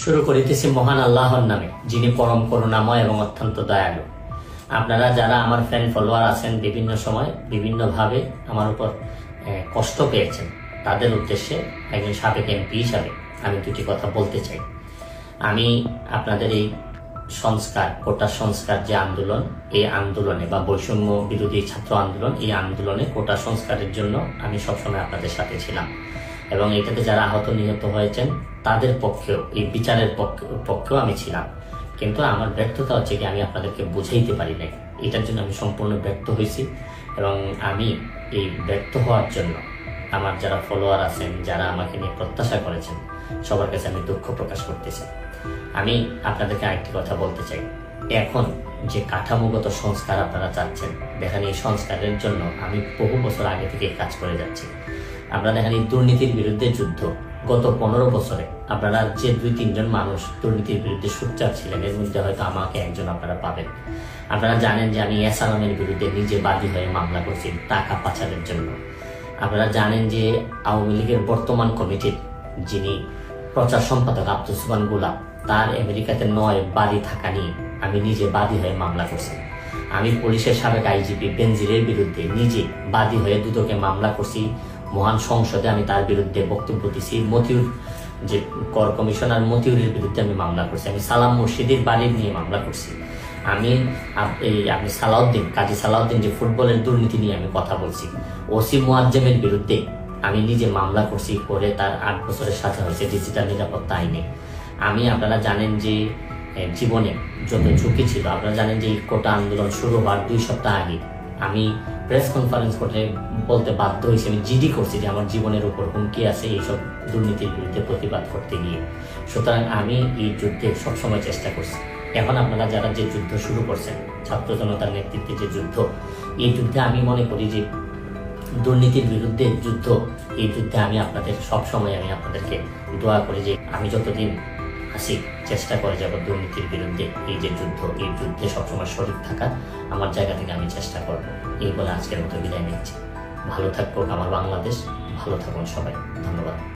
শুরু করিতেছি মহান আল্লাহর নামে, যিনি পরম করুণাময় এবং অত্যন্ত দয়ালু। আপনারা যারা আমার ফ্যান ফলোয়ার আছেন, বিভিন্ন সময় বিভিন্নভাবে আমার উপর কষ্ট পেয়েছেন, তাদের উদ্দেশ্যে একজন সাবেক এমপি হিসাবে আমি দুটি কথা বলতে চাই। আমি আপনাদের এই সংস্কার, কোটা সংস্কার যে আন্দোলন, এই আন্দোলনে বা বৈষম্য বিরোধী ছাত্র আন্দোলন, এই আন্দোলনে কোটা সংস্কারের জন্য আমি সবসময় আপনাদের সাথে ছিলাম এবং এটাতে যারা আহত নিহত হয়েছেন তাদের পক্ষেও, এই বিচারের পক্ষেও আমি ছিলাম। কিন্তু আমার ব্যর্থতা হচ্ছে কি, আমি আপনাদেরকে বুঝাইতে পারি নাই। এটার জন্য আমি সম্পূর্ণ ব্যর্থ হয়েছি এবং আমি এই ব্যর্থ হওয়ার জন্য আমার যারা ফলোয়ার আছেন, যারা আমাকে নিয়ে প্রত্যাশা করেছেন, সবার কাছে আমি দুঃখ প্রকাশ করতেছি। আমি আপনাদেরকে আরেকটি কথা বলতে চাই। এখন যে কাঠামোগত সংস্কার আপনারা চাচ্ছেন, দেখেন এই সংস্কারের জন্য আমি বহু বছর আগে থেকে কাজ করে যাচ্ছি। আপনারা দেখেন এই দুর্নীতির বিরুদ্ধে যুদ্ধ গত 15 বছরে আপনারা যে 2-3 জন মানুষ দুর্নীতির বিরুদ্ধে সোচ্চার ছিলেন, এর মধ্যে হয়তো আমাকে একজন আপনারা পাবেন। আপনারা জানেন যে আমি এসালামের বিরুদ্ধে নিজে বাদী হয়ে মামলা করছি টাকা পাচারের জন্য। আপনারা জানেন যে আওয়ামী লীগের বর্তমান কমিটির যিনি প্রচার সম্পাদক আব্দুল সুবহান গোলাপ, তার আমেরিকাতে 9 বাড়ি থাকা নিয়ে আমি নিজে বাদী হয়ে মামলা করছি। আমি পুলিশের সাবেক আইজিপি বেনজিরের বিরুদ্ধে নিজে বাদী হয়ে দুদকে মামলা করছি। মহান সংসদে আমি তার বিরুদ্ধে বক্তব্য দিছি। মতিউর যে কর কমিশনার মতিউরের বিরুদ্ধে আমি মামলা করছি। আমি সালাম মুর্শিদের বাড়ির নিয়ে মামলা করছি। আমি সালাউদ্দিন, কাজী সালাউদ্দিন যে ফুটবলের দুর্নীতি নিয়ে আমি কথা বলছি। ওসি মুয়াজ্জেমের বিরুদ্ধে আমি নিজে মামলা করছি, করে তার 8 বছরের সাজা হয়েছে ডিজিটাল নিরাপত্তা আইনে। আপনারা জানেন যে জীবনে যত ঝুঁকি ছিল, আপনারা জানেন যে কোটা আন্দোলন শুরু হওয়ার 2 সপ্তাহ আগে আমি প্রেস কনফারেন্স করে বলতে বাধ্য হয়েছি, আমি জিডি করছি যে আমার জীবনের উপর হুমকি আছে এইসব দুর্নীতির বিরুদ্ধে প্রতিবাদ করতে গিয়ে। সুতরাং আমি এই যুদ্ধে সবসময় চেষ্টা করছি। এখন আপনারা যারা যে যুদ্ধ শুরু করছেন, ছাত্র জনতার নেতৃত্বে যে যুদ্ধ, এই যুদ্ধে আমি মনে করি যে দুর্নীতির বিরুদ্ধে যুদ্ধ, এই যুদ্ধে আমি আপনাদের সবসময় আমি আপনাদেরকে দোয়া করি যে আমি যতদিন আসি চেষ্টা করে যাব দুর্নীতির বিরুদ্ধে এই যে যুদ্ধ, এই যুদ্ধে সবসময় শরীর থাকা, আমার জায়গা থেকে আমি চেষ্টা করব। এই বলে আজকের মতো বিদায় নিচ্ছি। ভালো থাকুক আমার বাংলাদেশ, ভালো থাকুন সবাই। ধন্যবাদ।